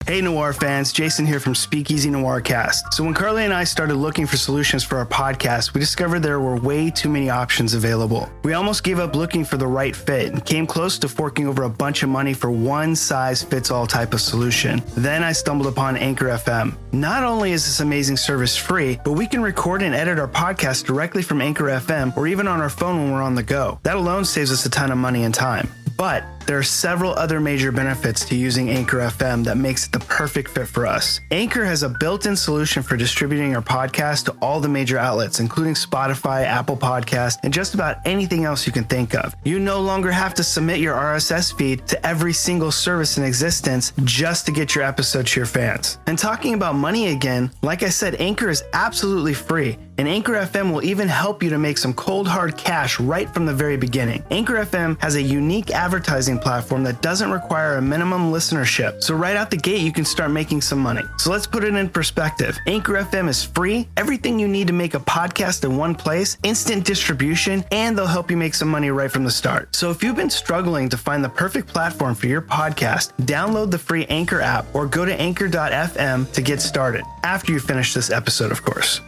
Hey Noir fans, Jason here from Speakeasy Noircast. So when Carly and I started looking for solutions for our podcast, we discovered there were way too many options available. We almost gave up looking for the right fit and came close to forking over a bunch of money for one size fits all type of solution. Then I stumbled upon Anchor FM. Not only is this amazing service free, but we can record and edit our podcast directly from Anchor FM or even on our phone when we're on the go. That alone saves us a ton of money and time. But there are several other major benefits to using Anchor FM that makes it the perfect fit for us. Anchor has a built-in solution for distributing our podcast to all the major outlets, including Spotify, Apple Podcasts, and just about anything else you can think of. You no longer have to submit your RSS feed to every single service in existence just to get your episode to your fans. And talking about money again, like I said, Anchor is absolutely free. And Anchor FM will even help you to make some cold hard cash right from the very beginning. Anchor FM has a unique advertising platform that doesn't require a minimum listenership. So right out the gate, you can start making some money. So let's put it in perspective. Anchor FM is free, everything you need to make a podcast in one place, instant distribution, and they'll help you make some money right from the start. So if you've been struggling to find the perfect platform for your podcast, download the free Anchor app or go to anchor.fm to get started. After you finish this episode, of course.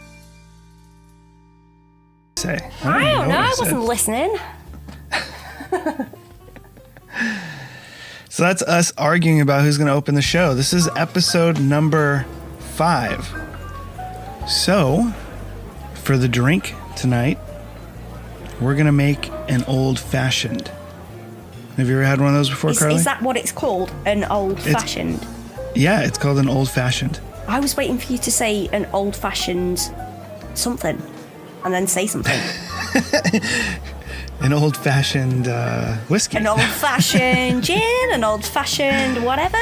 I don't know. I wasn't listening. So that's us arguing about who's going to open the show. This is episode number 5. So, for the drink tonight, we're going to make an old-fashioned. Have you ever had one of those before, Carly? Is that what it's called? An old-fashioned? Yeah, it's called an old-fashioned. I was waiting for you to say an old-fashioned something. And then say something. An old-fashioned whiskey. An old-fashioned gin, an old-fashioned whatever.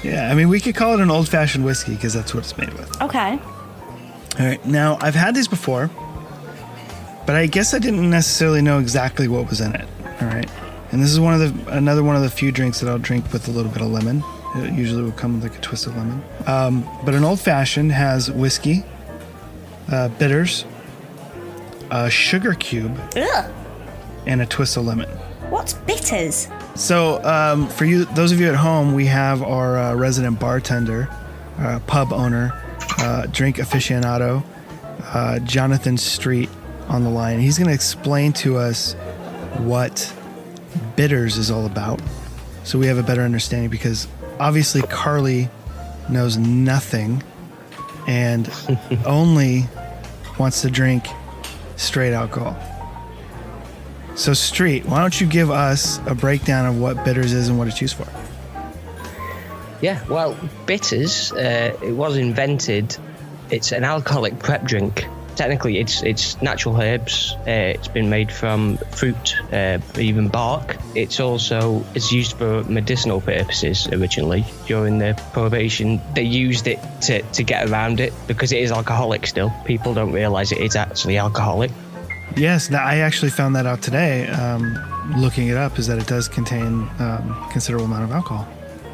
Yeah, I mean, we could call it an old-fashioned whiskey because that's what it's made with. Okay. All right, now, I've had these before, but I guess I didn't necessarily know exactly what was in it. All right. And this is another one of the few drinks that I'll drink with a little bit of lemon. It usually will come with like a twist of lemon. But an old-fashioned has whiskey, bitters, a sugar cube, and a twist of lemon. What's bitters? So, for you, those of you at home, we have our resident bartender, pub owner, drink aficionado, Jonathan Street, on the line. He's going to explain to us what bitters is all about, so we have a better understanding. Because obviously, Carly knows nothing and only wants to drink straight alcohol. So Street, why don't you give us a breakdown of what bitters is and what it's used for? Yeah, well, bitters, it was invented, it's an alcoholic prep drink. Technically, it's natural herbs. It's been made from fruit, even bark. It's used for medicinal purposes originally. During the Prohibition, they used it to get around it because it is alcoholic still. People don't realize it is actually alcoholic. Yes, now I actually found that out today. Looking it up, is that it does contain considerable amount of alcohol.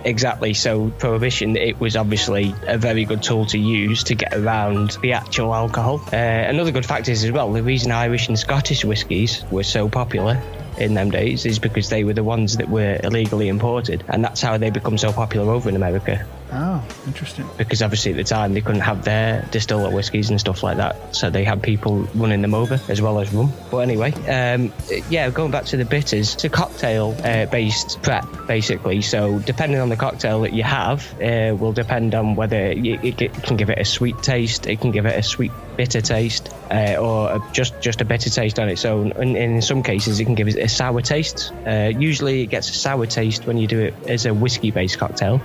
Exactly. So Prohibition, it was obviously a very good tool to use to get around the actual alcohol. Another good fact is as well, the reason Irish and Scottish whiskies were so popular in them days is because they were the ones that were illegally imported, and that's how they become so popular over in America. Oh, interesting. Because obviously at the time they couldn't have their distiller whiskies and stuff like that, so they had people running them over as well as rum. But anyway, going back to the bitters, it's a cocktail based prep basically. So depending on the cocktail that you have, will depend on whether it can give it a sweet taste, it can give it a sweet bitter taste, or just a bitter taste on its own. And in some cases, it can give it a sour taste. Usually, it gets a sour taste when you do it as a whiskey-based cocktail.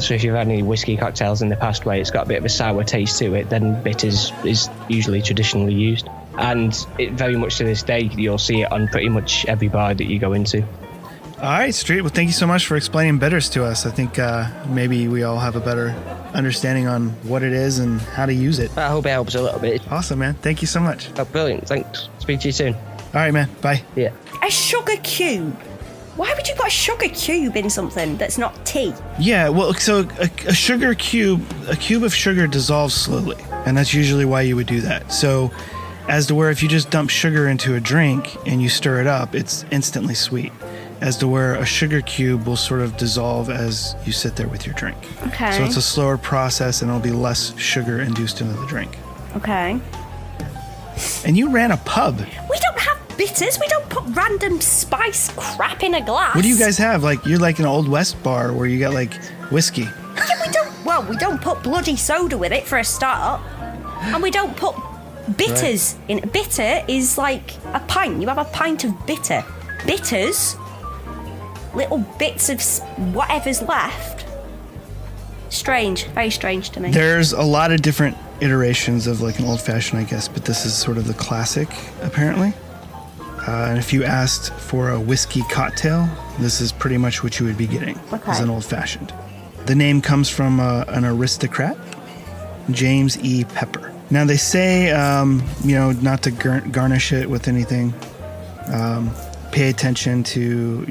So if you've had any whiskey cocktails in the past where it's got a bit of a sour taste to it, then bitters is usually traditionally used. And it very much to this day, you'll see it on pretty much every bar that you go into. All right, Street. Well, thank you so much for explaining bitters to us. I think maybe we all have a better understanding on what it is and how to use it. I hope it helps a little bit. Awesome, man. Thank you so much. Oh, brilliant. Thanks. Speak to you soon. All right, man. Bye. Yeah. A sugar cube? Why would you put a sugar cube in something that's not tea? Yeah, well, so a cube of sugar dissolves slowly, and that's usually why you would do that. So as to where if you just dump sugar into a drink and you stir it up, it's instantly sweet. as to where a sugar cube will sort of dissolve as you sit there with your drink. Okay. So it's a slower process and it'll be less sugar induced into the drink. Okay. And you ran a pub. We don't have bitters. We don't put random spice crap in a glass. What do you guys have? Like, you're like an Old West bar where you got like whiskey. Yeah, we don't put bloody soda with it for a start. And we don't put bitters in. Bitter is like a pint. You have a pint of bitter. Bitters, little bits of whatever's left. Strange. Very strange to me. There's a lot of different iterations of like an old fashioned, I guess, but this is sort of the classic, apparently. And if you asked for a whiskey cocktail, this is pretty much what you would be getting as an old fashioned. The name comes from an aristocrat, James E. Pepper. Now they say, not to garnish it with anything. Pay attention to,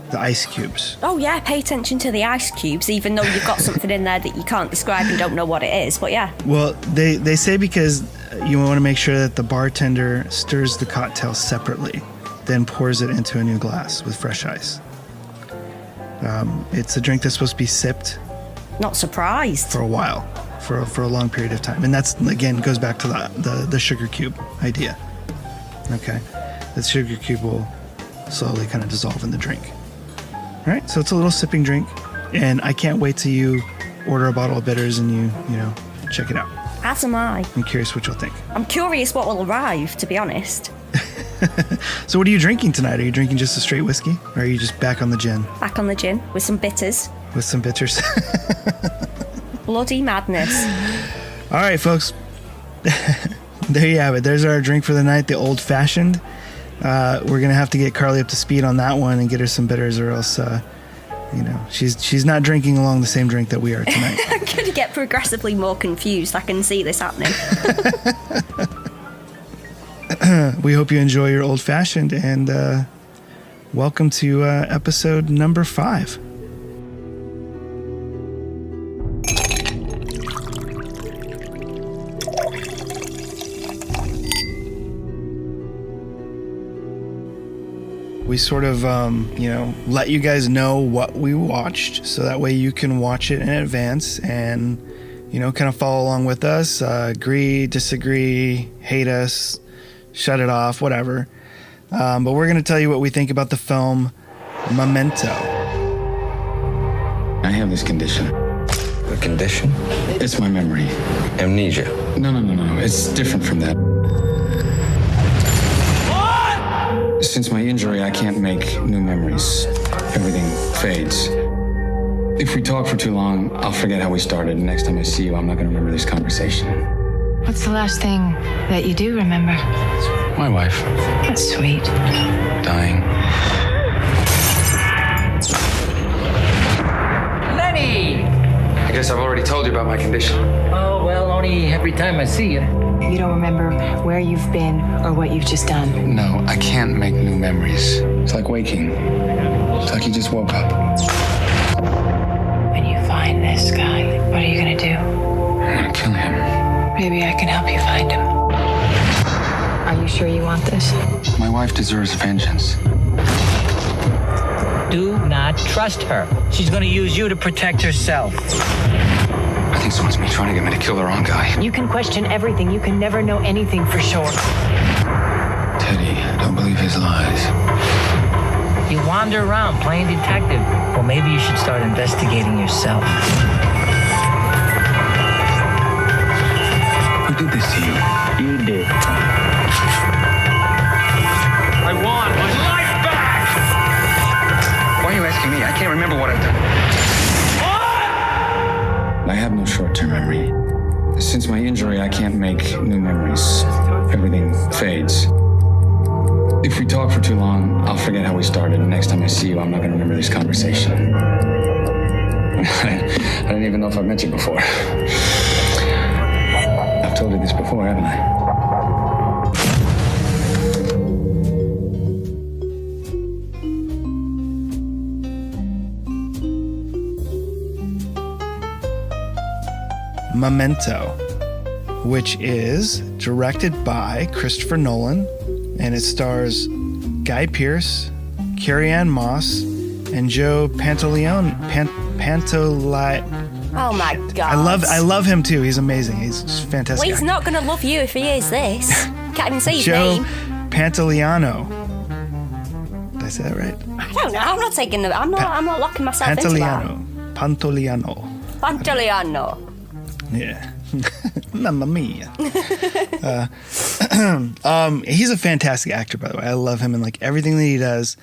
the ice cubes. Oh yeah, pay attention to the ice cubes, even though you've got something in there that you can't describe and don't know what it is. But yeah. Well, they say because you want to make sure that the bartender stirs the cocktail separately, then pours it into a new glass with fresh ice. It's a drink that's supposed to be sipped. Not surprised. For a while, for a long period of time, and that's again goes back to the sugar cube idea. Okay, the sugar cube will slowly kind of dissolve in the drink. All right, so it's a little sipping drink, and I can't wait till you order a bottle of bitters and you check it out. As am I. I'm curious what you'll think. I'm curious what will arrive, to be honest. So what are you drinking tonight? Are you drinking just a straight whiskey, or are you just back on the gin? Back on the gin with some bitters. With some bitters. Bloody madness. All right, folks. There you have it. There's our drink for the night, the old fashioned. We're going to have to get Carly up to speed on that one and get her some bitters, or else, she's not drinking along the same drink that we are tonight. I'm going to get progressively more confused. I can see this happening. We hope you enjoy your old fashioned, and welcome to episode number 5. We sort of, let you guys know what we watched, so that way you can watch it in advance and, kind of follow along with us, agree, disagree, hate us, shut it off, whatever. But we're going to tell you what we think about the film Memento. I have this condition. A condition? It's my memory. Amnesia? No. It's different from that. Since my injury, I can't make new memories. Everything fades. If we talk for too long, I'll forget how we started. Next time I see you, I'm not going to remember this conversation. What's the last thing that you do remember? My wife. That's sweet. Dying. Lenny! I guess I've already told you about my condition. Oh, well, only every time I see you. You don't remember where you've been or what you've just done. No, I can't make new memories. It's like waking. It's like you just woke up. When you find this guy, what are you gonna do? I'm gonna kill him. Maybe I can help you find him. Are you sure you want this? My wife deserves vengeance. Do not trust her. She's going to use you to protect herself. I think someone's been trying to get me to kill the wrong guy. You can question everything. You can never know anything for sure. Teddy, don't believe his lies. You wander around playing detective. Well, maybe you should start investigating yourself. Who did this to you? You did. I want my life back! Why are you asking me? I can't remember what I've done. I have no short-term memory. Since my injury, I can't make new memories. Everything fades. If we talk for too long, I'll forget how we started. Next time I see you, I'm not going to remember this conversation. I don't even know if I've met you before. I've told you this before, haven't I? Memento, which is directed by Christopher Nolan, and it stars Guy Pearce, Carrie-Anne Moss, and Joe Oh my God. I love him too. He's amazing. He's just fantastic. Well, he's not going to love you if he hears this. Can't even say his Joe name. Pantoliano. Did I say that right? I don't know. I'm not taking the. I'm not locking myself into that. Pantoliano. Yeah. Mamma mia. He's a fantastic actor, by the way. I love him in like everything that he does.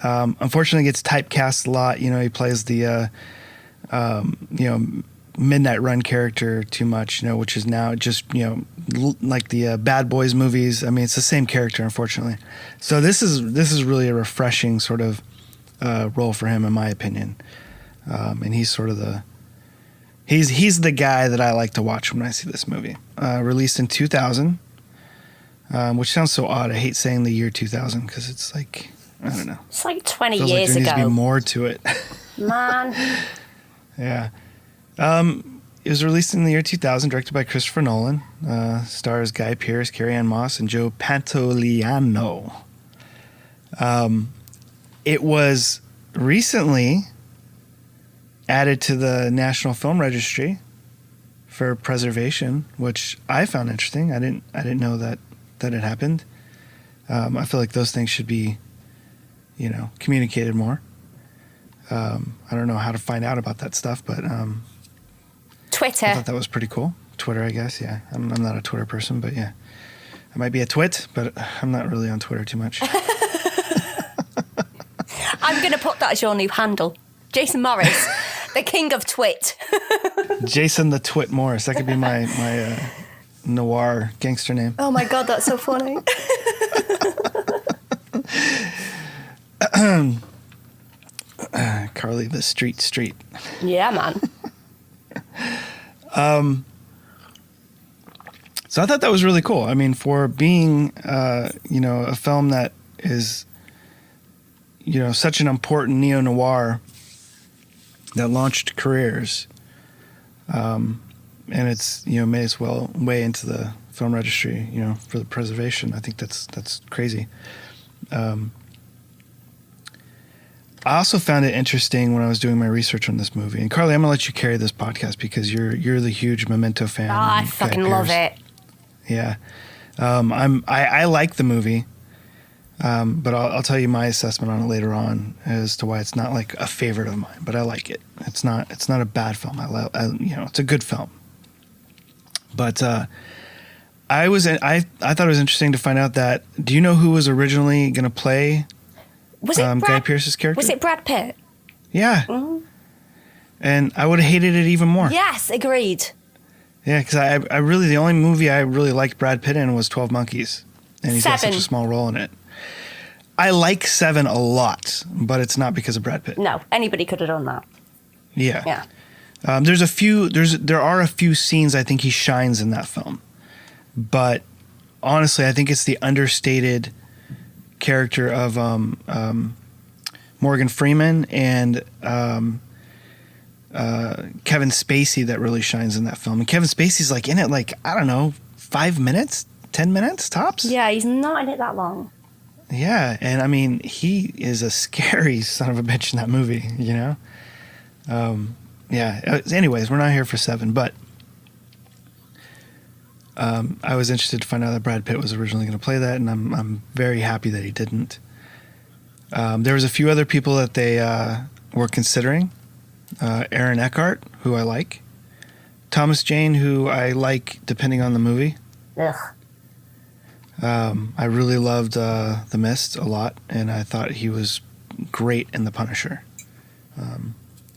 Unfortunately, gets typecast a lot. You know, he plays the Midnight Run character too much. You know, which is now just like the Bad Boys movies. I mean, it's the same character, unfortunately. So this is really a refreshing sort of role for him, in my opinion. And he's sort of he's the guy that I like to watch when I see this movie. Released in 2000, which sounds so odd. I hate saying the year 2000 because it's like, I don't know. It's like 20 Feels years like there ago. needs to be more to it. Man. Yeah. It was released in the year 2000, directed by Christopher Nolan. Stars Guy Pearce, Carrie-Anne Moss, and Joe Pantoliano. It was recently added to the National Film Registry for preservation, which I found interesting. I didn't know that it happened. I feel like those things should be, communicated more. I don't know how to find out about that stuff, but Twitter. I thought that was pretty cool. Twitter, I guess. Yeah, I'm not a Twitter person, but yeah, I might be a twit, but I'm not really on Twitter too much. I'm going to put that as your new handle. Jason Morris, the king of twit. Jason the Twit Morris. That could be my noir gangster name. Oh my God, that's so funny. Carly the Street. Yeah, man. So I thought that was really cool. I mean, for being, a film that is, such an important neo noir that launched careers, and it's made its way into the film registry, for the preservation. I think that's crazy. I also found it interesting when I was doing my research on this movie. And Carly, I'm gonna let you carry this podcast because you're the huge Memento fan. Oh, I fucking love it. Yeah, I like the movie, but I'll tell you my assessment on it later on as to why it's not like a favorite of mine. But I like it. It's not a bad film. It's a good film. But I thought it was interesting to find out that. Do you know who was originally going to play? Was it Guy Pearce's character? Was it Brad Pitt? Yeah. Mm-hmm. And I would have hated it even more. Yes, agreed. Yeah, because I really, the only movie I really liked Brad Pitt in was 12 Monkeys. And he's got such a small role in it. I like Seven a lot, but it's not because of Brad Pitt. No, anybody could have done that. Yeah. Yeah. There are a few scenes I think he shines in that film. But honestly, I think it's the understated character of Morgan Freeman and Kevin Spacey that really shines in that film. And Kevin Spacey's like in it like, I don't know, 5 minutes, 10 minutes tops. Yeah, he's not in it that long. Yeah, and I mean, he is a scary son of a bitch in that movie, Yeah, anyways, we're not here for Seven, but I was interested to find out that Brad Pitt was originally going to play that, and I'm very happy that he didn't. There was a few other people that they were considering. Aaron Eckhart, who I like. Thomas Jane, who I like depending on the movie. Ugh. I really loved The Mist a lot, and I thought he was great in The Punisher.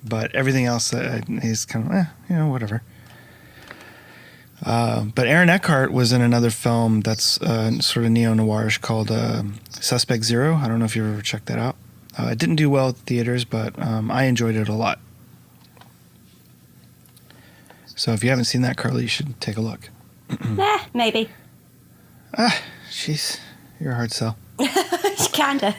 But everything else, he's kind of, whatever. But Aaron Eckhart was in another film that's sort of neo-noirish called Suspect Zero. I don't know if you've ever checked that out. It didn't do well at theaters, but I enjoyed it a lot. So if you haven't seen that, Carly, you should take a look. Maybe. Jeez, you're a hard sell. Kinda.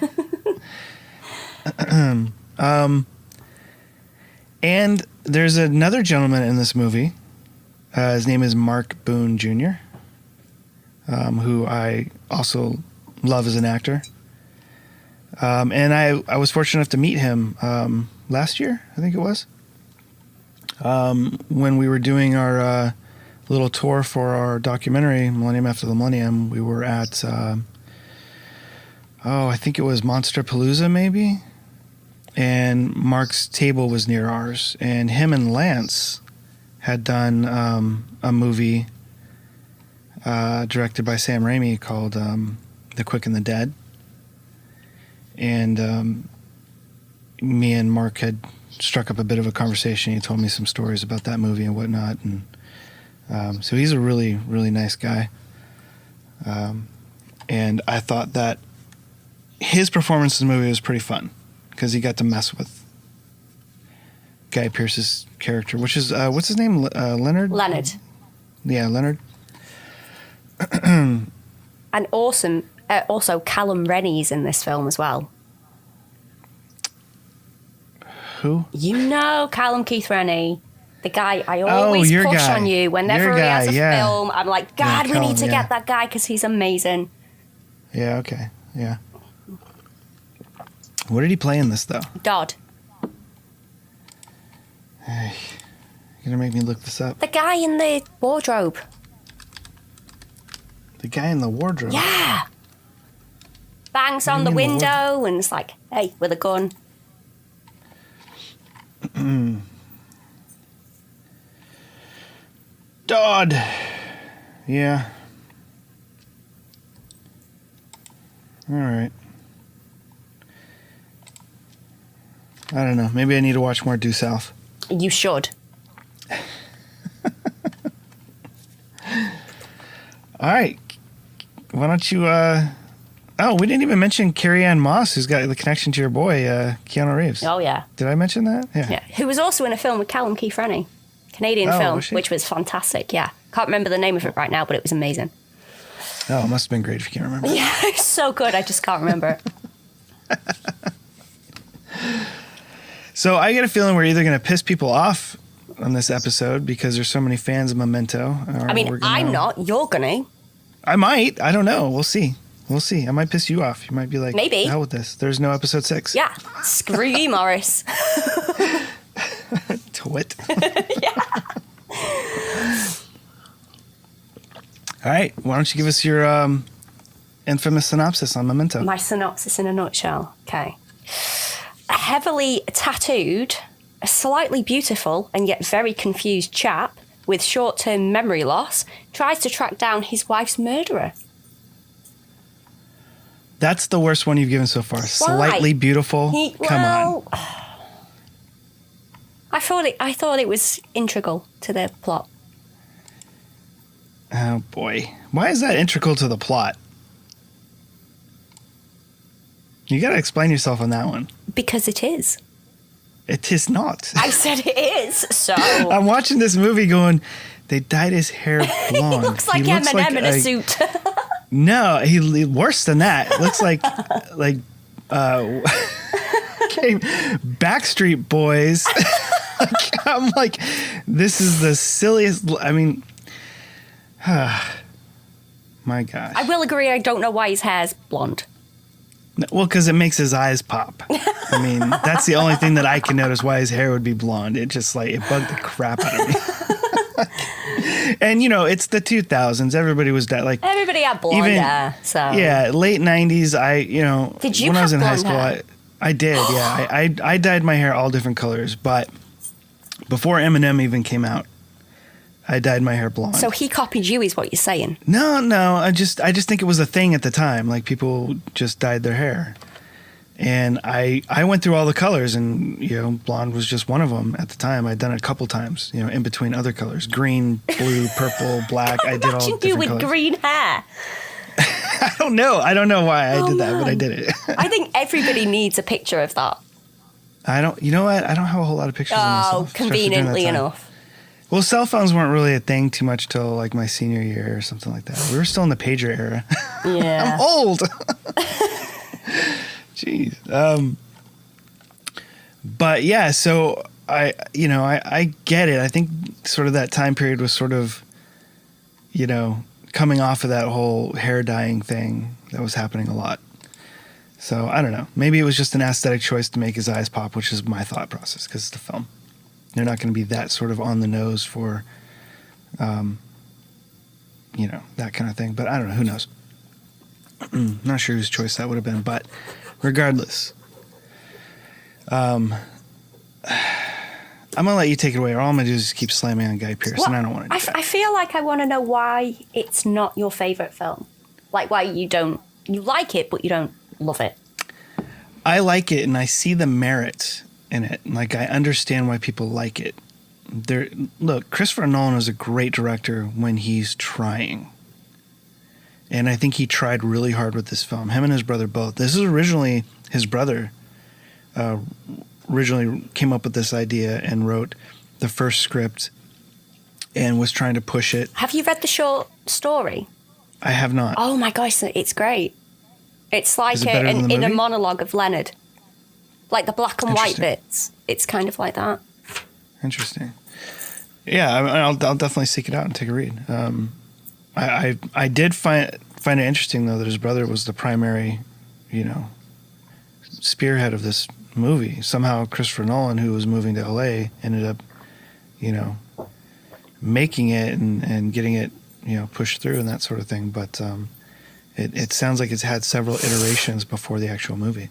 And there's another gentleman in this movie. His name is Mark Boone Jr., who I also love as an actor. And I was fortunate enough to meet him last year, I think it was, when we were doing our little tour for our documentary, Millennium After the Millennium. We were at, I think it was Monsterpalooza maybe, and Mark's table was near ours, and him and Lance had done a movie directed by Sam Raimi called The Quick and the Dead. And me and Mark had struck up a bit of a conversation. He told me some stories about that movie and whatnot. And so he's a really, really nice guy. And I thought that his performance in the movie was pretty fun because he got to mess with Guy Pearce's character, which is, what's his name? Leonard? Leonard. Yeah, Leonard. And awesome. Also, Callum Rennie's in this film as well. Who? You know Callum Keith Rennie, the guy I always push guy. on you whenever he has a film. I'm like, God, we Callum, need to get that guy because he's amazing. Yeah, okay. Yeah. What did he play in this, though? Dodd. Hey, you're going to make me look this up. The guy in the wardrobe. The guy in the wardrobe? Yeah. Bangs on the window and it's like, hey, with a gun. Dodd. Yeah. All right. I don't know. Maybe I need to watch more Due South. You should. All right. Why don't you... Oh, we didn't even mention Carrie-Anne Moss, who's got the connection to your boy, Keanu Reeves. Oh, yeah. Did I mention that? Yeah. Who was also in a film with Callum Keith Rennie. Canadian film, which was fantastic, yeah. Can't remember the name of it right now, but it was amazing. Oh, it must have been great if you can't remember. Yeah, it's so good, I just can't remember it. So I get a feeling we're either going to piss people off on this episode because there's so many fans of Memento. I'm not. You're gonna. I might. I don't know. We'll see. We'll see. I might piss you off. You might be like, maybe. Hell with this. There's no episode 6. Yeah. Screw you, Morris. Twit. Yeah. All right. Why don't you give us your infamous synopsis on Memento? My synopsis in a nutshell. Okay. A heavily tattooed, a slightly beautiful and yet very confused chap with short-term memory loss tries to track down his wife's murderer. That's the worst one you've given so far. Why? Slightly beautiful. Come on. I thought it was integral to the plot. Oh boy. Why is that integral to the plot? You got to explain yourself on that one. Because it is. It is not. I said it is, so... I'm watching this movie going, they dyed his hair blonde. He looks like Eminem in a suit. No, he worse than that. It looks like Backstreet Boys. I'm like, this is the silliest... I mean... my gosh. I will agree, I don't know why his hair's blonde. Well, because it makes his eyes pop. I mean, that's the only thing that I can notice why his hair would be blonde. It just it bugged the crap out of me. And it's the 2000s. Everybody was everybody had blonde hair. So yeah, late 90s. Did you when have I was in high blonde school, hair? I did. Yeah, I dyed my hair all different colors. But before Eminem even came out, I dyed my hair blonde. So he copied you, is what you're saying? No. I just think it was a thing at the time. Like people just dyed their hair, and I went through all the colors, and blonde was just one of them at the time. I'd done it a couple times, in between other colors: green, blue, purple, black. I did all different colors. Imagine you with green hair. I don't know why I did that, but I did it. I think everybody needs a picture of that. I don't. You know what? I don't have a whole lot of pictures of myself. Conveniently enough. Well, cell phones weren't really a thing too much till my senior year or something like that. We were still in the pager era. Yeah. I'm old. Jeez. But yeah, so I get it. I think sort of that time period was sort of, coming off of that whole hair dyeing thing that was happening a lot. So I don't know. Maybe it was just an aesthetic choice to make his eyes pop, which is my thought process because it's the film. They're not going to be that sort of on the nose for, that kind of thing. But I don't know. Who knows? Not sure whose choice that would have been. But regardless, I'm going to let you take it away, or all I'm going to do is just keep slamming on Guy Pearce, and I don't want to do that. I feel like I want to know why it's not your favourite film. Like, why you like it, but you don't love it. I like it, and I see the merit in it. Like, I understand why people like it. Look, Christopher Nolan is a great director when he's trying. And I think he tried really hard with this film. Him and his brother both. This is originally his brother originally came up with this idea and wrote the first script and was trying to push it. Have you read the short story? I have not. Oh my gosh, it's great. It's like an inner monologue of Leonard. Like the black and white bits. It's kind of like that. Interesting. Yeah, I'll definitely seek it out and take a read. I did find it interesting, though, that his brother was the primary, spearhead of this movie. Somehow Christopher Nolan, who was moving to LA, ended up, making it and getting it, pushed through and that sort of thing. But it sounds like it's had several iterations before the actual movie.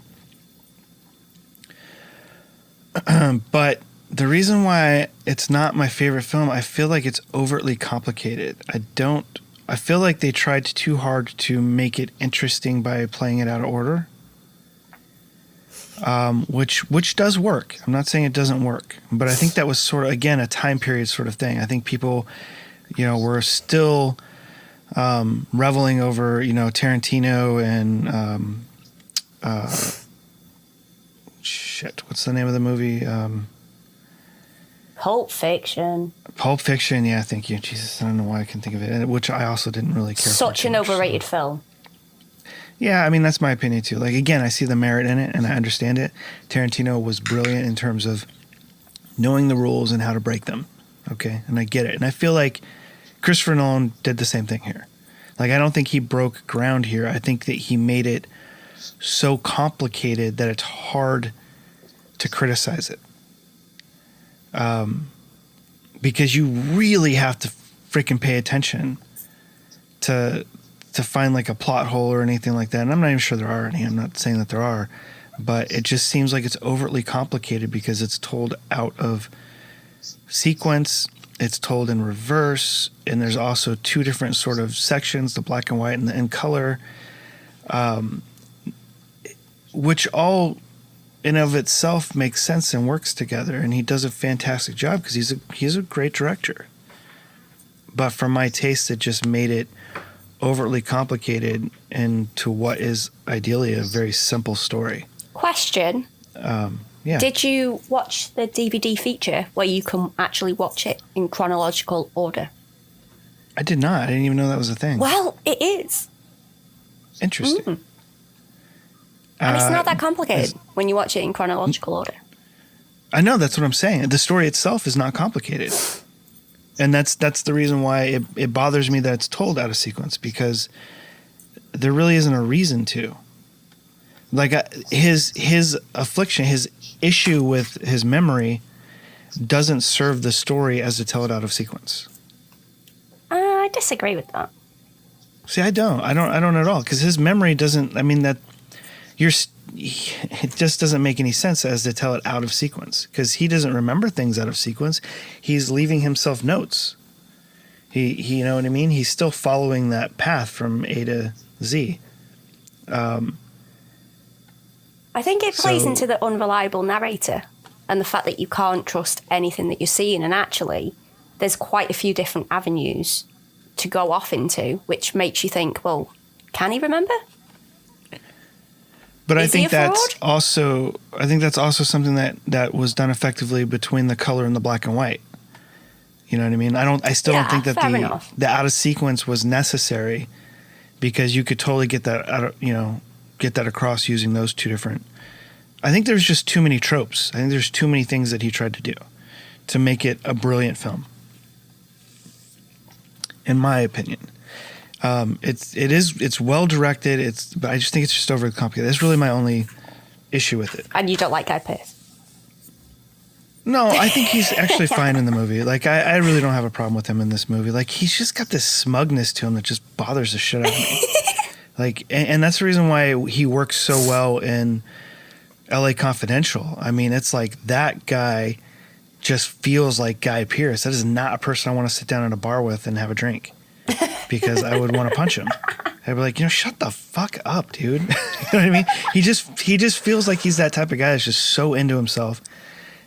But the reason why it's not my favorite film, I feel like it's overtly complicated. I feel like they tried too hard to make it interesting by playing it out of order. Which does work. I'm not saying it doesn't work, but I think that was sort of, again, a time period sort of thing. I think people, were still reveling over, Tarantino and what's the name of the movie? Pulp Fiction. Pulp Fiction, yeah, thank you. Jesus, I don't know why I can think of it, which I also didn't really care for. Such an overrated film. Yeah, I mean, that's my opinion too. Like, again, I see the merit in it and I understand it. Tarantino was brilliant in terms of knowing the rules and how to break them. Okay, and I get it. And I feel like Christopher Nolan did the same thing here. Like, I don't think he broke ground here. I think that he made it so complicated that it's hard to criticize it. Because you really have to freaking pay attention to find like a plot hole or anything like that. And I'm not even sure there are any. I'm not saying that there are, but it just seems like it's overtly complicated because it's told out of sequence. It's told in reverse. And there's also two different sort of sections, the black and white and the in color, which all in of itself makes sense and works together. And he does a fantastic job because he's a great director. But for my taste, it just made it overtly complicated into what is ideally a very simple story. Question. Yeah. Did you watch the DVD feature where you can actually watch it in chronological order? I did not. I didn't even know that was a thing. Well, it is. Interesting. Mm. And it's not that complicated when you watch it in chronological order. I know, that's what I'm saying. The story itself is not complicated. And that's the reason why it bothers me that it's told out of sequence, because there really isn't a reason to. Like, his affliction, his issue with his memory doesn't serve the story as to tell it out of sequence. I disagree with that. See, I don't at all, because his memory doesn't. I mean, it just doesn't make any sense as to tell it out of sequence, because he doesn't remember things out of sequence. He's leaving himself notes. He you know what I mean? He's still following that path from A to Z. I think it plays into the unreliable narrator and the fact that you can't trust anything that you're seeing. And actually, there's quite a few different avenues to go off into, which makes you think, well, can he remember? But I think that's also something that was done effectively between the color and the black and white. You know what I mean? I still don't think that the out of sequence was necessary, because you could totally get that across using those two different. I think there's just too many tropes. I think there's too many things that he tried to do to make it a brilliant film, in my opinion. It's well directed. But I just think it's just overly complicated. That's really my only issue with it. And you don't like Guy Pearce? No, I think he's actually fine in the movie. Like, I really don't have a problem with him in this movie. Like, he's just got this smugness to him that just bothers the shit out of me. Like, and that's the reason why he works so well in LA Confidential. I mean, it's like that guy just feels like Guy Pearce. That is not a person I want to sit down at a bar with and have a drink, because I would want to punch him. I'd be like, shut the fuck up, dude. You know what I mean? He just feels like he's that type of guy that's just so into himself.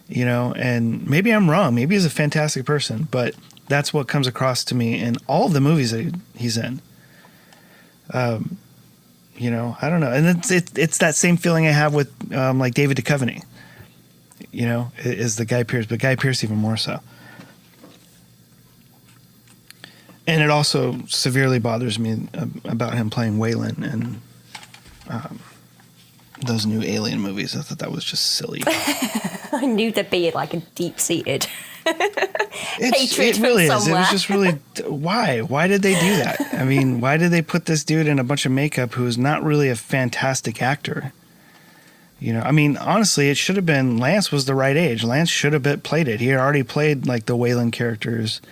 And maybe I'm wrong. Maybe he's a fantastic person, but that's what comes across to me in all of the movies that he's in. I don't know. And it's that same feeling I have with like David Duchovny, is the Guy Pearce, but Guy Pearce even more so. And it also severely bothers me about him playing Waylon in those new Alien movies. I thought that was just silly. I knew there'd be like a deep-seated hatred it really from is. somewhere. It was just really, why? Why did they do that? I mean, why did they put this dude in a bunch of makeup who's not really a fantastic actor? I mean, honestly, it should have been, Lance was the right age. Lance should have played it. He had already played like the Waylon characters.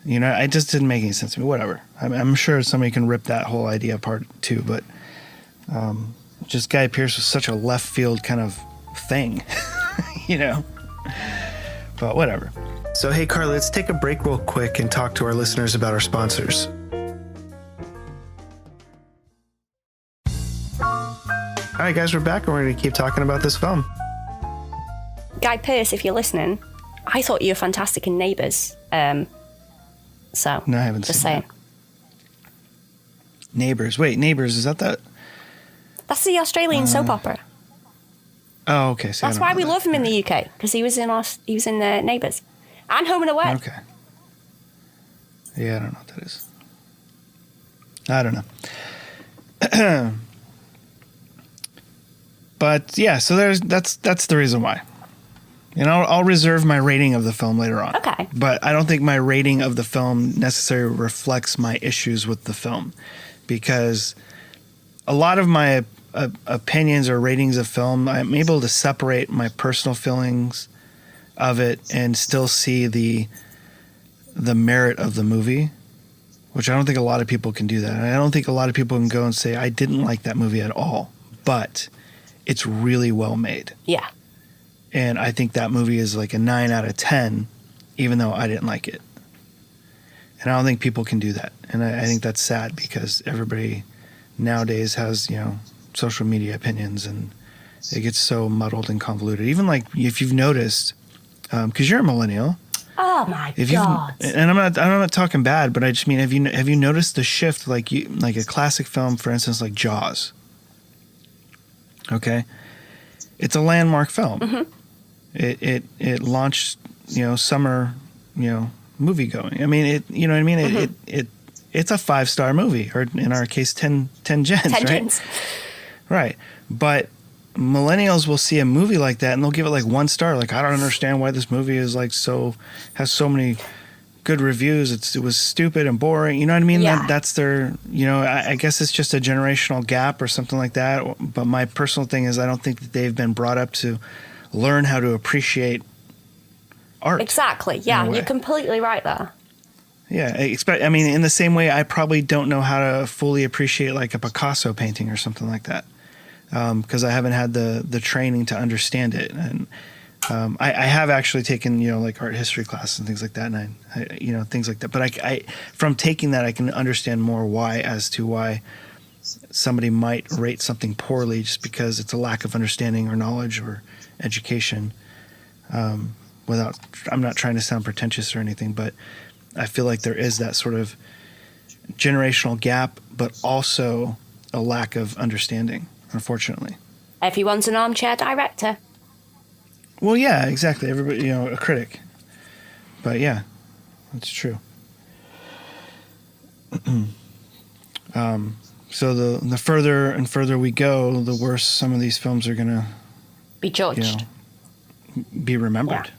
It just didn't make any sense to me. Whatever. I'm sure somebody can rip that whole idea apart too, but just Guy Pearce was such a left field kind of thing, but whatever. So, hey, Carly, let's take a break real quick and talk to our listeners about our sponsors. All right, guys, we're back and we're going to keep talking about this film. Guy Pearce, if you're listening, I thought you were fantastic in Neighbours. So, no, I haven't just seen saying. That. Neighbours. Wait, Neighbours, is that? That's the Australian soap opera. Oh, okay. So that's why we love him in the UK, because he was in Neighbours and Home and Away. Okay. Yeah, I don't know what that is. I don't know. But yeah, so that's the reason why. I'll reserve my rating of the film later on. Okay. But I don't think my rating of the film necessarily reflects my issues with the film, because a lot of my opinions or ratings of film, I'm able to separate my personal feelings of it and still see the merit of the movie, which I don't think a lot of people can do that. And I don't think a lot of people can go and say, I didn't like that movie at all, but it's really well made. Yeah. And I think that movie is like a 9 out of 10, even though I didn't like it. And I don't think people can do that. And I think that's sad, because everybody nowadays has, social media opinions, and it gets so muddled and convoluted. Even like, if you've noticed, because you're a millennial. Oh my God. And I'm not talking bad, but I just mean, have you noticed the shift, like a classic film, for instance, like Jaws? Okay. It's a landmark film. Mm-hmm. It launched, summer, movie going. I mean, it's a 5-star movie, or in our case, 10 gens, 10 right? gens. Right. But millennials will see a movie like that and they'll give it like 1 star. Like, I don't understand why this movie is like has so many good reviews. It was stupid and boring. You know what I mean? Yeah. That's their, I guess it's just a generational gap or something like that. But my personal thing is, I don't think that they've been brought up to learn how to appreciate art. Exactly. Yeah, you're completely right there. Yeah, I mean, in the same way, I probably don't know how to fully appreciate like a Picasso painting or something like that, because I haven't had the training to understand it. And I have actually taken like art history classes and things like that, and I things like that. But I from taking that, I can understand more as to why somebody might rate something poorly just because it's a lack of understanding or knowledge or education. I'm not trying to sound pretentious or anything, but I feel like there is that sort of generational gap, but also a lack of understanding, unfortunately. Everyone's an armchair director. Well, yeah, exactly. Everybody, a critic. But yeah, that's true. So the further and further we go, the worse some of these films are going to be judged. Be remembered.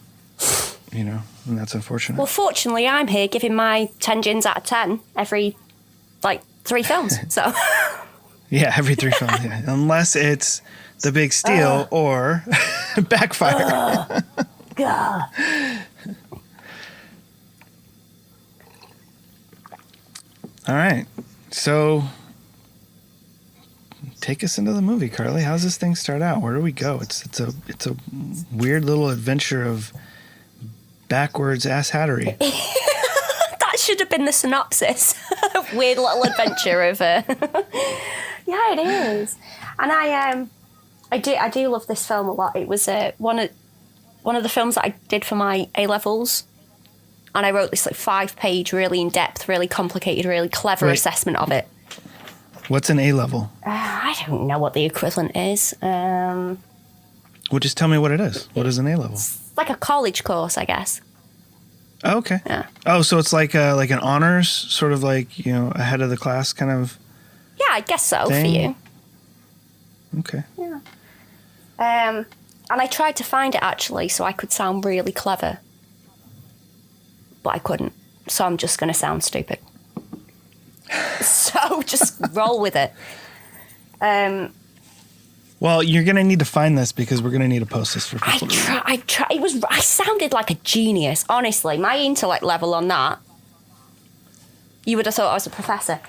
Yeah. And that's unfortunate. Well, fortunately, I'm here giving my 10 gins out of 10 every 3 films. So Yeah, every 3 films. Yeah. Unless it's The Big Steal or Backfire. God. All right. So take us into the movie, Carly. How's this thing start out? Where do we go? It's a weird little adventure of backwards ass hattery. That should have been the synopsis. Weird little adventure of Yeah, it is. And I do love this film a lot. It was one of the films that I did for my A-levels. And I wrote this 5-page, really in-depth, really complicated, really clever assessment of it. What's an A-level? I don't know what the equivalent is. Well, just tell me what it is. What is an A-level? It's like a college course, I guess. Oh, okay. Yeah. Oh, so it's like an honors, sort of like, ahead of the class kind of Yeah, I guess so thing? for you. Okay. Yeah. And I tried to find it, actually, so I could sound really clever. But I couldn't. So I'm just going to sound stupid. So just roll with it. Well, you're going to need to find this because we're going to need to post this for people to read. I sounded like a genius, honestly. My intellect level on that, you would have thought I was a professor.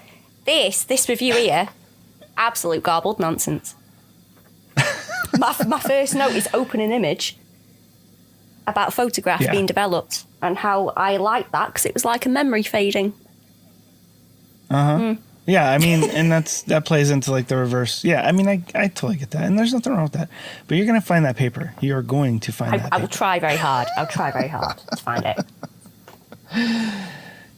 This review here, absolute garbled nonsense. my first note is opening image about a photograph being developed and how I liked that because it was like a memory fading. Yeah, I mean, and that plays into like the reverse. Yeah, I mean, I totally get that, and there's nothing wrong with that. But you're going to find that paper. You are going to find that paper. I will try very hard. I'll try very hard to find it.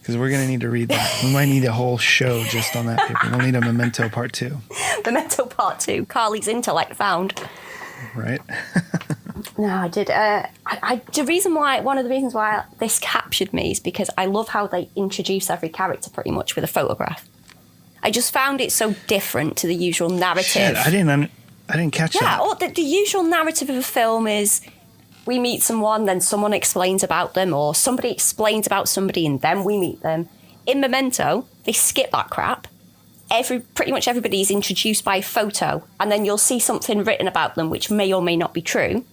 Because we're going to need to read that. We might need a whole show just on that paper. We'll need a Memento Part 2. Memento Part 2. Carly's intellect found. Right? No, I did. One of the reasons why this captured me is because I love how they introduce every character pretty much with a photograph. I just found it so different to the usual narrative. Shit, I didn't catch that. Yeah, or the usual narrative of a film is we meet someone, then someone explains about them, or somebody explains about somebody, and then we meet them. In Memento, they skip that crap. Pretty much everybody is introduced by a photo, and then you'll see something written about them which may or may not be true.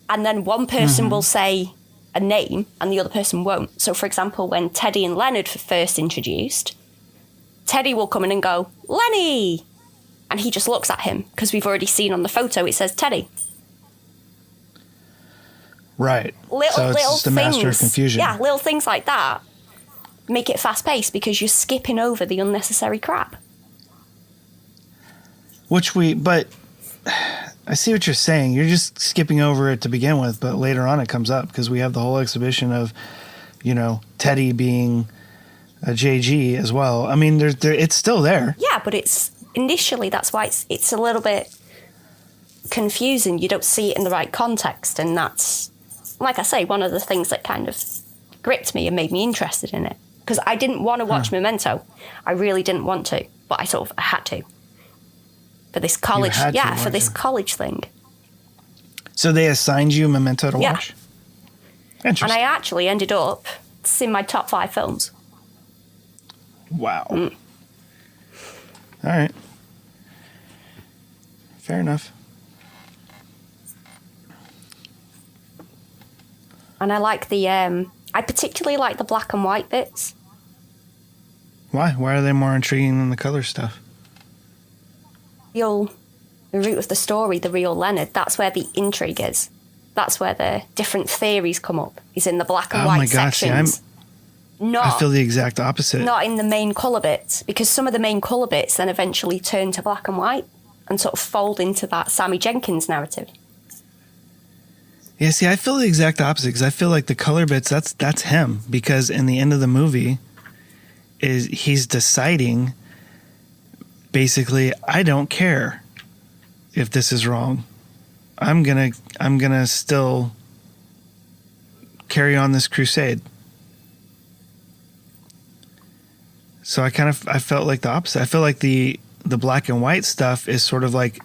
And then one person will say a name, and the other person won't. So, for example, when Teddy and Leonard were first introduced, Teddy will come in and go, Lenny! And he just looks at him, because we've already seen on the photo it says Teddy. Right. So it's Little just a master of confusion. Yeah, little things like that make it fast-paced because you're skipping over the unnecessary crap. But I see what you're saying. You're just skipping over it to begin with, but later on it comes up because we have the whole exhibition of, Teddy being a JG as well. I mean, it's still there. Yeah, but it's initially, that's why it's a little bit confusing. You don't see it in the right context, and that's, like I say, one of the things that kind of gripped me and made me interested in it. Because I didn't want to watch Memento. I really didn't want to, but I had to. For this college, college thing. So they assigned you Memento to watch? Interesting. And I actually ended up, it's in my top 5 films. Wow. All right. Fair enough. And I like I particularly like the black and white bits. Why? Why are they more intriguing than the color stuff? The root of the story, the real Leonard, that's where the intrigue is. That's where the different theories come up, is in the black and white sections. I feel the exact opposite. Not in the main colour bits, because some of the main colour bits then eventually turn to black and white and sort of fold into that Sammy Jenkins narrative. Yeah, see, I feel the exact opposite, because I feel like the color bits, that's him, because in the end of the movie, he's deciding, basically, I don't care if this is wrong. I'm gonna still carry on this crusade. So I felt like the opposite. I feel like the black and white stuff is sort of like,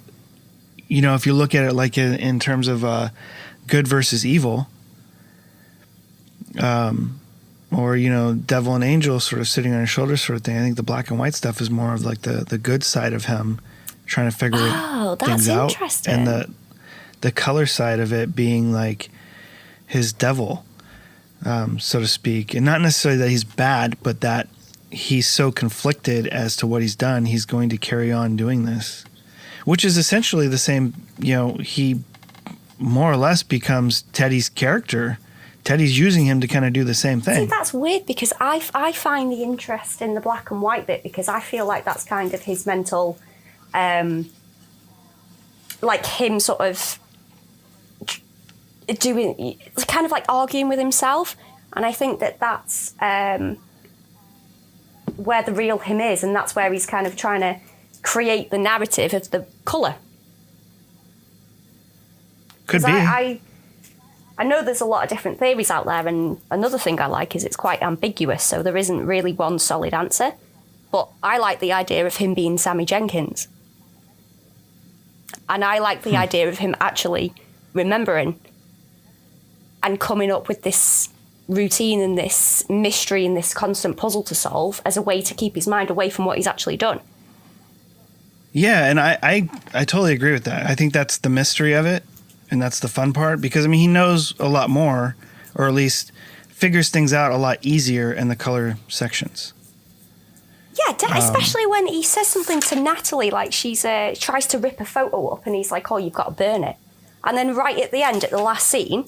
if you look at it like in terms of good versus evil, or, you know, devil and angel sort of sitting on his shoulder sort of thing. I think the black and white stuff is more of like the good side of him trying to figure things out. Interesting. And the color side of it being like his devil, so to speak. And not necessarily that he's bad, but that he's so conflicted as to what he's done, he's going to carry on doing this. Which is essentially the same, you know, he more or less becomes Teddy's character. Teddy's using him to kind of do the same thing. See, that's weird because I find the interest in the black and white bit because I feel like that's kind of his mental, like him sort of doing, kind of like arguing with himself. And I think that that's where the real him is, and that's where he's kind of trying to create the narrative of the colour. Could be. I know there's a lot of different theories out there, and another thing I like is it's quite ambiguous, so there isn't really one solid answer. But I like the idea of him being Sammy Jenkins. And I like the idea of him actually remembering and coming up with this routine and this mystery and this constant puzzle to solve as a way to keep his mind away from what he's actually done. Yeah, and I totally agree with that. I think that's the mystery of it, and that's the fun part, because, I mean, he knows a lot more, or at least figures things out a lot easier in the color sections. Yeah, especially when he says something to Natalie, like she's tries to rip a photo up, and he's like, oh, you've got to burn it. And then right at the end, at the last scene,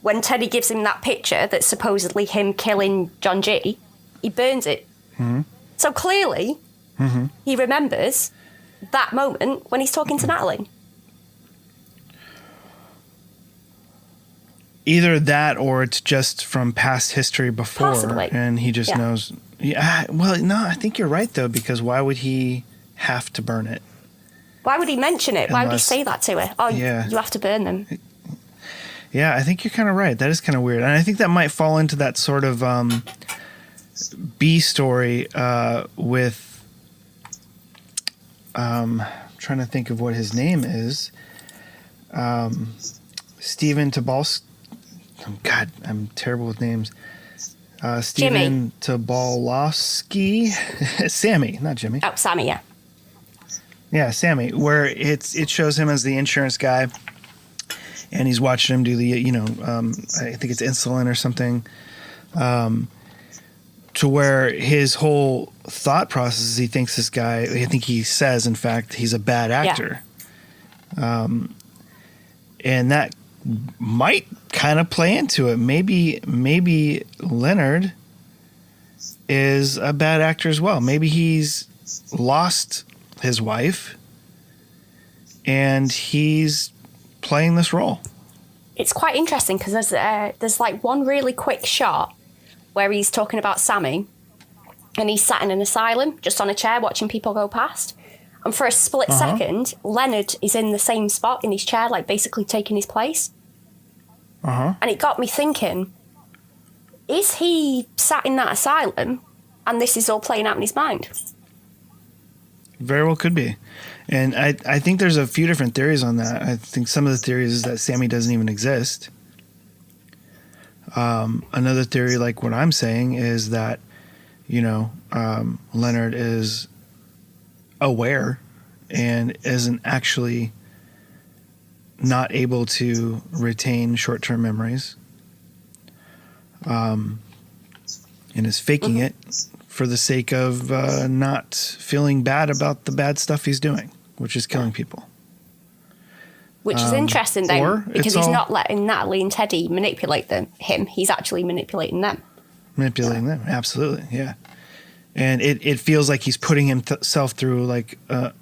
when Teddy gives him that picture that's supposedly him killing John G., he burns it. Mm-hmm. So clearly, he remembers that moment when he's talking to Natalie. Either that, or it's just from past history before. Possibly. And he just knows. Yeah, well, no, I think you're right, though, because why would he have to burn it? Why would he mention it? Why would he say that to her? Oh, you have to burn them. Yeah, I think you're kind of right. That is kind of weird. And I think that might fall into that sort of B story with... trying to think of what his name is. Stephen Tobolsky. Oh, God, I'm terrible with names. Stephen Tobolsky. Sammy, not Jimmy. Oh, Sammy, yeah. Yeah, Sammy, where it shows him as the insurance guy, and he's watching him do the, I think it's insulin or something, to where his whole thought process is he thinks this guy, I think he says, in fact, he's a bad actor. Yeah. And that might kind of play into it. Maybe Leonard is a bad actor as well. Maybe he's lost his wife and he's playing this role. It's quite interesting because there's like one really quick shot where he's talking about Sammy and he's sat in an asylum just on a chair watching people go past. And for a split second, Leonard is in the same spot in his chair, like basically taking his place. And it got me thinking, is he sat in that asylum and this is all playing out in his mind? Very well could be. And I think there's a few different theories on that. I think some of the theories is that Sammy doesn't even exist. Another theory, like what I'm saying, is that, Leonard is aware and isn't actually not able to retain short-term memories, and is faking it for the sake of not feeling bad about the bad stuff he's doing, which is killing people. Which is interesting, though, because he's not letting Natalie and Teddy manipulate him. He's actually manipulating them. Manipulating them, absolutely, yeah. And it feels like he's putting himself through, like, a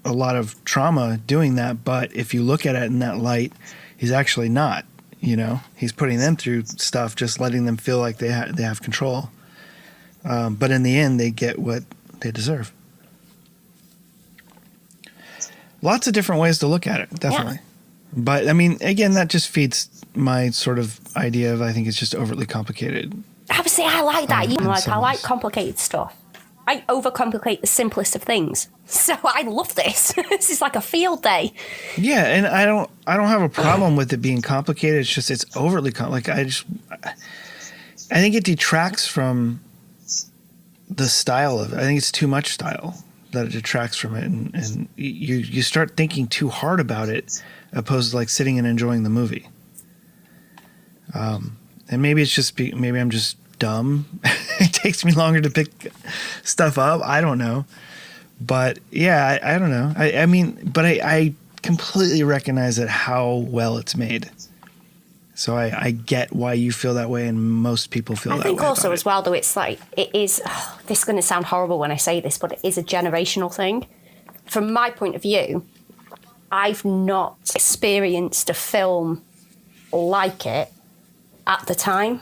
lot of trauma doing that. But if you look at it in that light, he's actually not. He's putting them through stuff, just letting them feel like they have control. But in the end, they get what they deserve. Lots of different ways to look at it, definitely. Yeah. But, I mean, again, that just feeds my sort of idea of I think it's just overtly complicated. Obviously, I like that. I like complicated stuff. I overcomplicate the simplest of things. So I love this. This is like a field day. Yeah, and I don't have a problem with it being complicated. It's just it's overly I think it detracts from the style of it. I think it's too much style that it detracts from it, and you start thinking too hard about it, opposed to like sitting and enjoying the movie. And maybe it's just maybe I'm just dumb. It takes me longer to pick stuff up. I don't know, but yeah, I don't know. I mean, but I completely recognize that how well it's made. So I get why you feel that way, and most people feel that way. I think also as well, though, it's like, it is, this is going to sound horrible when I say this, but it is a generational thing. From my point of view, I've not experienced a film like it at the time.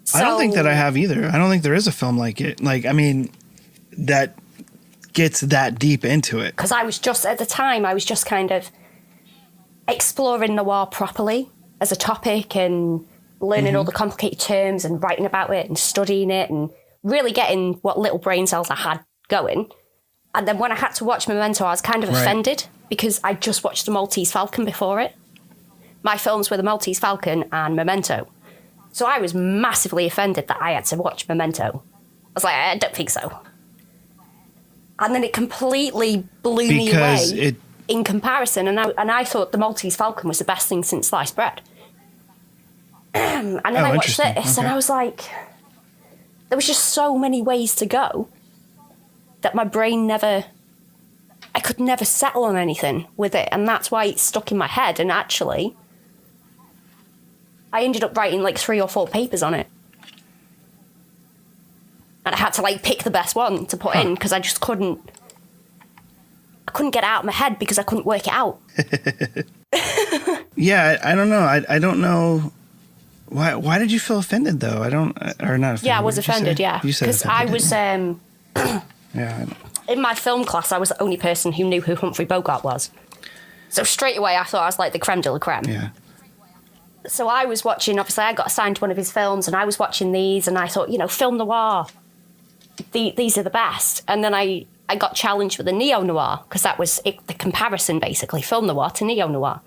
So, I don't think that I have either. I don't think there is a film like it. Like, I mean, that gets that deep into it. Because I was just, at the time, I was just kind of exploring noir properly as a topic and learning all the complicated terms and writing about it and studying it and really getting what little brain cells I had going. And then when I had to watch Memento, I was kind of offended because I just watched The Maltese Falcon before it. My films were The Maltese Falcon and Memento. So I was massively offended that I had to watch Memento. I was like, I don't think so. And then it completely blew me away. In comparison, and I thought The Maltese Falcon was the best thing since sliced bread. And then I watched this, and I was like, there was just so many ways to go that my brain I could never settle on anything with it, and that's why it stuck in my head. And actually, I ended up writing like 3 or 4 papers on it. And I had to like pick the best one to put in because I just couldn't get it out of my head because I couldn't work it out. Yeah, I don't know. I don't know. Why did you feel offended though? Or not offended. Yeah, I was offended, yeah. You said because offended, I was yeah. in my film class, I was the only person who knew who Humphrey Bogart was. So straight away I thought I was like the creme de la creme. Yeah. So I was watching, obviously I got assigned to one of his films and I was watching these and I thought, Film Noir, these are the best. And then I got challenged with the Neo Noir because that was the comparison, basically, Film Noir to Neo Noir.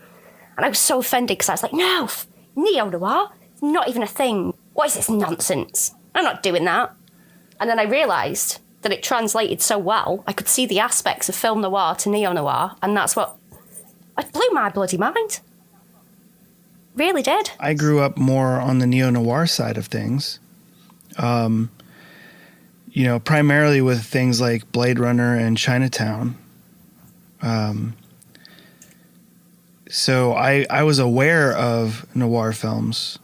And I was so offended because I was like, no, Neo Noir, it's not even a thing. What is this nonsense? I'm not doing that. And then I realised that it translated so well, I could see the aspects of Film Noir to Neo Noir, and that's what... It blew my bloody mind. Really did. I grew up more on the Neo Noir side of things. Primarily with things like Blade Runner and Chinatown. So I was aware of noir films.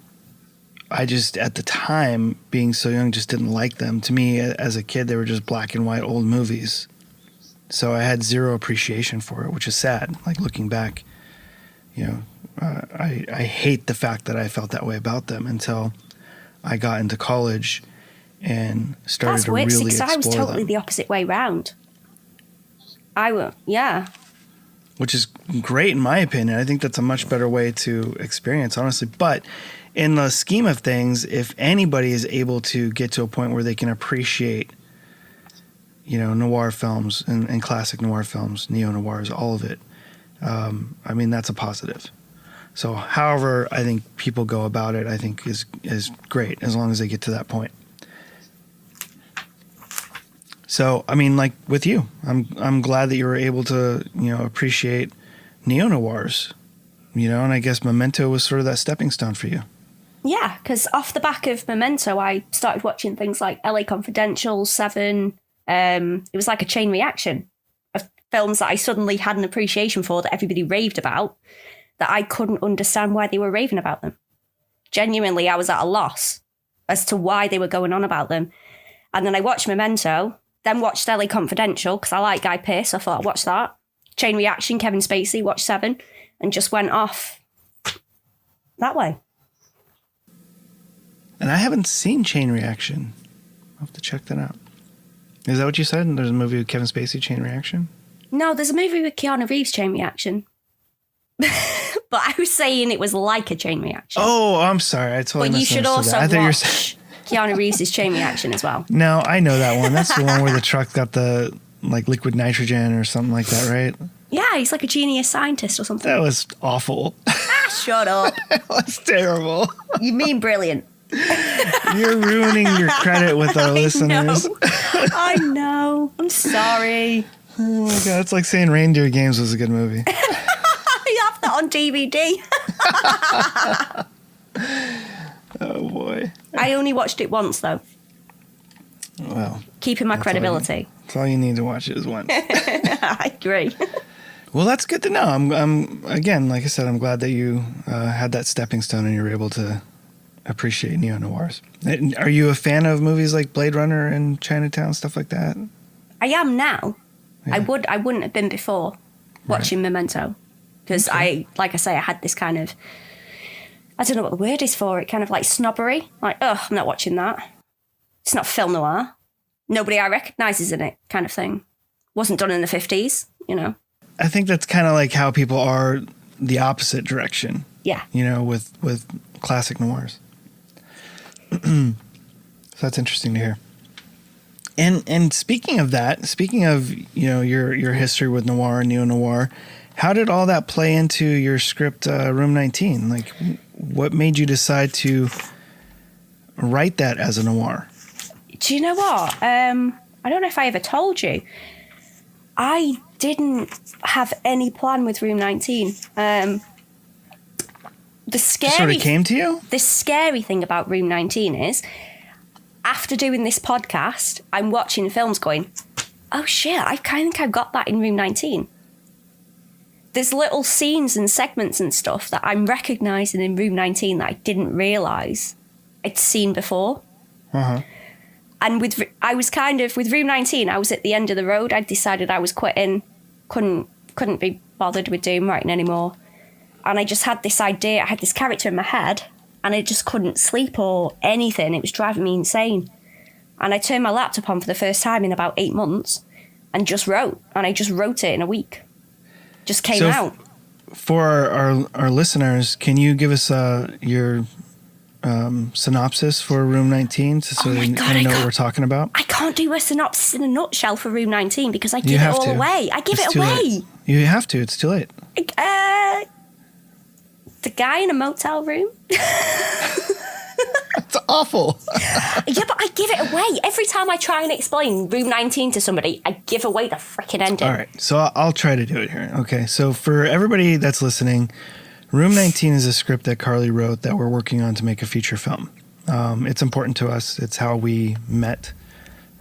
I just, at the time, being so young, just didn't like them. To me, as a kid, they were just black and white old movies. So I had zero appreciation for it, which is sad. Like, looking back, I hate the fact that I felt that way about them until I got into college and started to really explore them. That's weird, because I was totally the opposite way round. Which is great in my opinion. I think that's a much better way to experience, honestly. But in the scheme of things, if anybody is able to get to a point where they can appreciate, noir films and classic noir films, neo-noirs, all of it, that's a positive. So however I think people go about it, I think is great as long as they get to that point. So, like with you, I'm glad that you were able to, appreciate neo-noirs, and I guess Memento was sort of that stepping stone for you. Yeah, because off the back of Memento, I started watching things like LA Confidential, Seven. It was like a chain reaction of films that I suddenly had an appreciation for that everybody raved about, that I couldn't understand why they were raving about them. Genuinely, I was at a loss as to why they were going on about them. And then I watched Memento, then watched LA Confidential, because I like Guy Pearce, so I thought I'd watch that. Chain reaction, Kevin Spacey, watched Seven, and just went off that way. And I haven't seen Chain Reaction. I'll have to check that out. Is that what you said? There's a movie with Kevin Spacey, Chain Reaction? No, there's a movie with Keanu Reeves, Chain Reaction. But I was saying it was like a chain reaction. Oh, I'm sorry. I totally misunderstood that. But you should also watch Keanu Reeves' Chain Reaction as well. No, I know that one. That's the one where the truck got the liquid nitrogen or something like that, right? Yeah, he's like a genius scientist or something. That was awful. Shut up. That's terrible. You mean brilliant. You're ruining your credit with our listeners. I know. I'm sorry. Oh my God, it's like saying Reindeer Games was a good movie. You have that on DVD. Oh boy. I only watched it once though. Well, keeping my credibility. That's all you need to watch it is once. I agree. Well, that's good to know. I'm again, like I said, I'm glad that you had that stepping stone and you were able to appreciate Neo Noirs. Are you a fan of movies like Blade Runner and Chinatown, stuff like that? I am now. Yeah. I wouldn't have been before watching Memento. Because like I say, I had this kind of, I don't know what the word is for it, kind of like snobbery. Like, I'm not watching that. It's not film noir. Nobody I recognise is in it, kind of thing. Wasn't done in the 50s, you know. I think that's kind of like how people are the opposite direction. Yeah. You know, with classic noirs. So that's interesting to hear. And speaking of that, you know, your history with noir and neo noir, how did all that play into your script, Room 19? Like, what made you decide to write that as a noir? Do you know what? I don't know if I ever told you. I didn't have any plan with Room 19. The scary, It sort of came to you? The scary thing about Room 19 is, after doing this podcast, I'm watching films going, oh shit, I kind of think I've got that in Room 19. There's little scenes and segments and stuff that I'm recognising in Room 19 that I didn't realise I'd seen before. Uh-huh. And with Room 19, I was at the end of the road. I'd decided I was quitting, couldn't be bothered with doing writing anymore. And I just had this idea, I had this character in my head, and I just couldn't sleep or anything. It was driving me insane. And I turned my laptop on for the first time in about 8 months and just wrote. And I just wrote it in a week. Just came out. For our listeners, can you give us your synopsis for Room 19 so they know what we're talking about? I can't do a synopsis in a nutshell for Room 19 because I give it all away. I give it away. You have to. It's too late. The guy in a motel room. That's awful. Yeah, but I give it away. Every time I try and explain Room 19 to somebody, I give away the freaking ending. All right. So I'll try to do it here. Okay. So for everybody that's listening, Room 19 is a script that Carly wrote that we're working on to make a feature film. It's important to us. It's how we met.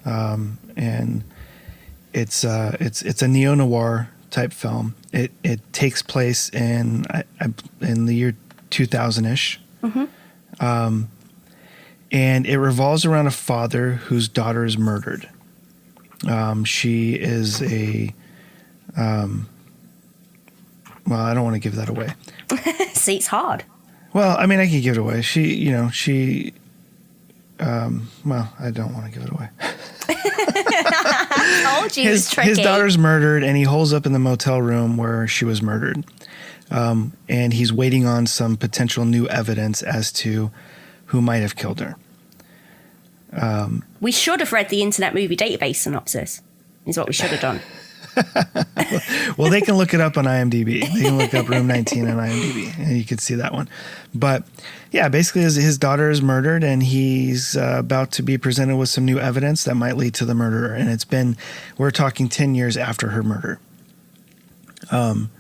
And it's a neo noir type film. It takes place in the year 2000-ish. Mm-hmm. And it revolves around a father whose daughter is murdered. She is a well, I don't want to give that away. See, it's hard. Well, I mean, I can give it away. Well, I don't want to give it away. I told you it was tricky. His daughter's murdered, and he holds up in the motel room where she was murdered. And he's waiting on some potential new evidence as to who might have killed her. We should have read the Internet Movie Database synopsis, is what we should have done. Well, they can look it up on IMDb. They can look up Room 19 on IMDb, and you can see that one. But yeah, basically his daughter is murdered, and he's about to be presented with some new evidence that might lead to the murderer. And we're talking 10 years after her murder. So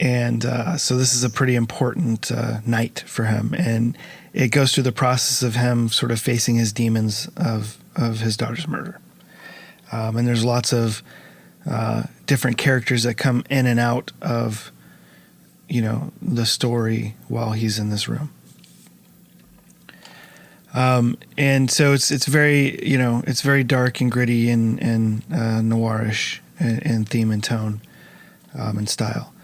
this is a pretty important night for him. And it goes through the process of him sort of facing his demons of his daughter's murder. And there's lots of different characters that come in and out of, the story while he's in this room. And so it's very, it's very dark and gritty and noirish in theme and tone and style.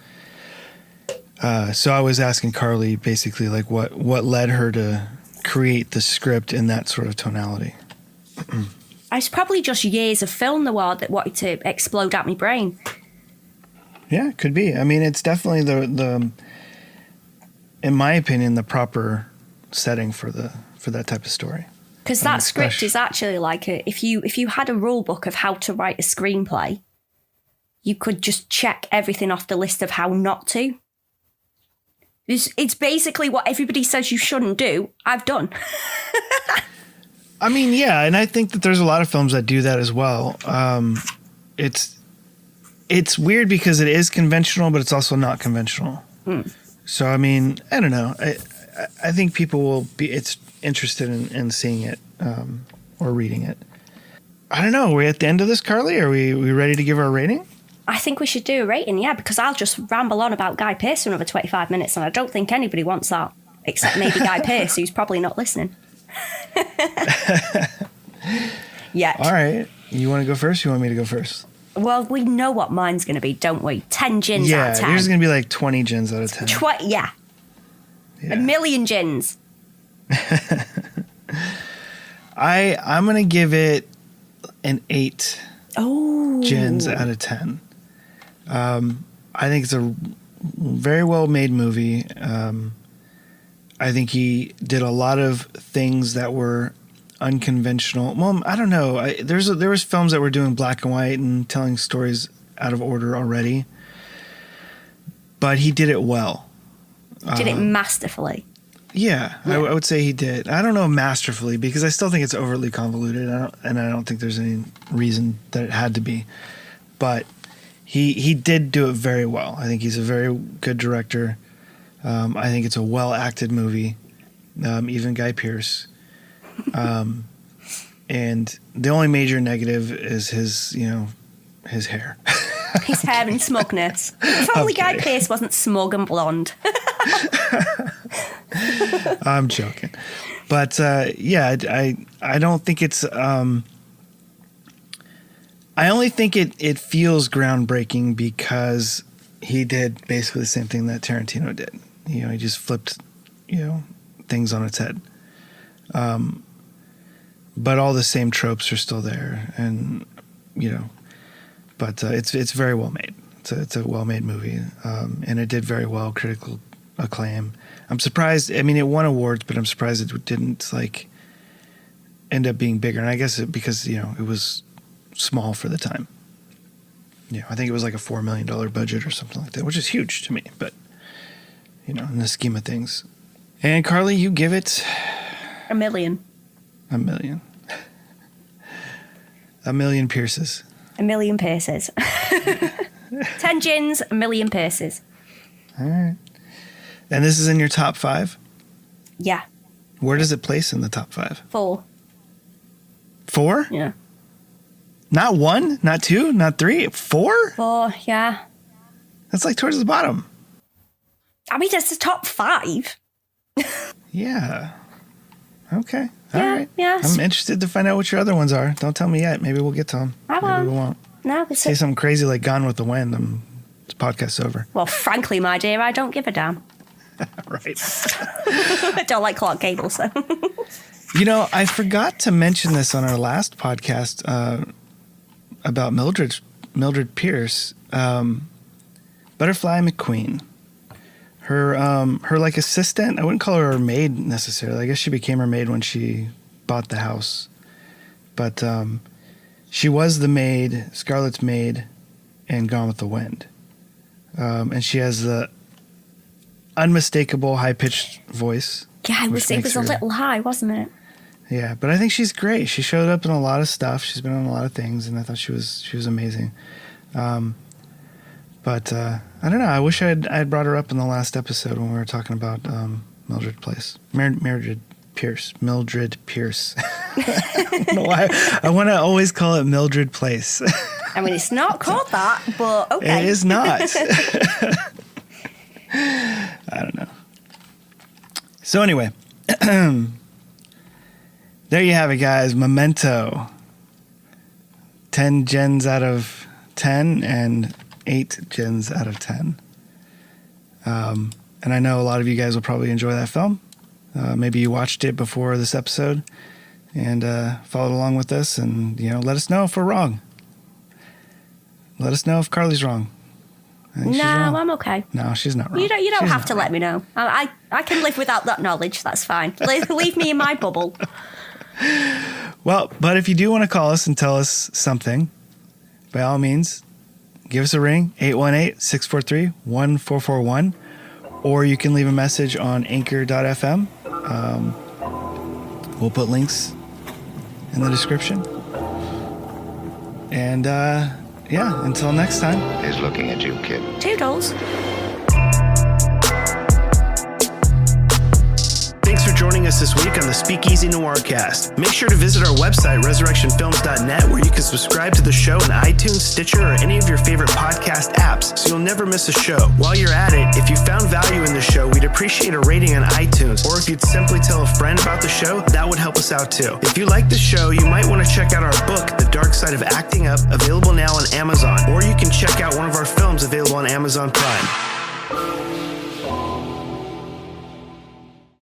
So I was asking Carly basically like what led her to create the script in that sort of tonality. It's probably just years of film noir that wanted to explode out my brain. Yeah, it could be. I mean, it's definitely the in my opinion, the proper setting for that type of story. Because that script is actually like if you had a rule book of how to write a screenplay, you could just check everything off the list of how not to. It's basically what everybody says you shouldn't do. I've done. I mean, yeah, and I think that there's a lot of films that do that as well. It's weird because it is conventional, but it's also not conventional. So, I mean, I don't know. I think people will be interested in seeing it or reading it. I don't know. Are we at the end of this, Carly? Are we ready to give our rating? I think we should do a rating, yeah, because I'll just ramble on about Guy Pearce for another 25 minutes, and I don't think anybody wants that, except maybe Guy Pearce, who's probably not listening. Yet. All right. You want to go first? You want me to go first? Well, we know what mine's going to be, don't we? 10 gins out of 10. Yeah, yours is going to be like 20 gins out of 10. Yeah. A million gins. I'm going to give it an 8 gins out of 10. I think it's a very well made movie. I think he did a lot of things that were unconventional. Well, I don't know. There was films that were doing black and white and telling stories out of order already, but he did it well. Did it masterfully. Yeah. I would say he did. I don't know masterfully because I still think it's overly convoluted, and I don't think there's any reason that it had to be. But he did do it very well. I think he's a very good director. I think it's a well-acted movie, even Guy Pearce. And the only major negative is his hair. His hair and smugness. If only Guy Pearce wasn't smug and blonde. I'm joking. But, yeah, I don't think it's... I only think it feels groundbreaking because he did basically the same thing that Tarantino did. He just flipped, things on its head. But all the same tropes are still there, and but it's very well made. It's a well made movie, and it did very well, critical acclaim. I'm surprised. I mean, it won awards, but I'm surprised it didn't end up being bigger. And I guess because it was small for the time. I think it was like a $4 million budget or something like that, which is huge to me. But in the scheme of things. And Carly, you give it a million. A million. A million Pierces. A million Pierces. 10 gins, a million Pierces. All right. And this is in your top 5? Yeah. Where does it place in the top 5? 4. 4? Yeah. Not 1, not 2, not 3, 4? 4, yeah. That's like towards the bottom. I mean, that's the top 5. Yeah. Okay. All Yeah, right. yes. I'm interested to find out what your other ones are. Don't tell me yet. Maybe we'll get to them. Maybe we won't. No, say something crazy like Gone with the Wind. This podcast's over. Well, frankly, my dear, I don't give a damn. Right. I don't like Clark Gable, so. I forgot to mention this on our last podcast about Mildred Pierce, Butterfly McQueen. Her assistant, I wouldn't call her maid necessarily. I guess she became her maid when she bought the house. But she was the maid, Scarlett's maid, in Gone with the Wind. And she has the unmistakable high-pitched voice. Yeah, it was a little high, wasn't it? Yeah, but I think she's great. She showed up in a lot of stuff. She's been on a lot of things, and I thought she was amazing. But I don't know. I wish I had brought her up in the last episode when we were talking about Mildred Pierce. Mildred Pierce. I don't know why. I want to always call it Mildred Place. I mean, it's not called that, but okay. It is not. I don't know. So anyway, there you have it, guys. Memento. 10 gens out of 10 and 8 gens out of 10. And I know a lot of you guys will probably enjoy that film. Maybe you watched it before this episode and followed along with us, and let us know if we're wrong. Let us know if Carly's wrong. No, I'm okay. No, she's not wrong. You don't have to let me know. I can live without that knowledge. That's fine. Leave me in my bubble. Well, but if you do want to call us and tell us something, by all means, give us a ring, 818-643-1441. or you can leave a message on anchor.fm. We'll put links in the description. And yeah, until next time. He's looking at you, kid. Toodles. Thanks for joining us this week on the Speakeasy Noircast. Make sure to visit our website, resurrectionfilms.net, where you can subscribe to the show in iTunes, Stitcher, or any of your favorite podcast apps, so you'll never miss a show. While you're at it, if you found value in the show, we'd appreciate a rating on iTunes, or if you'd simply tell a friend about the show, that would help us out too. If you like the show, you might want to check out our book, The Dark Side of Acting Up, available now on Amazon, or you can check out one of our films available on Amazon Prime.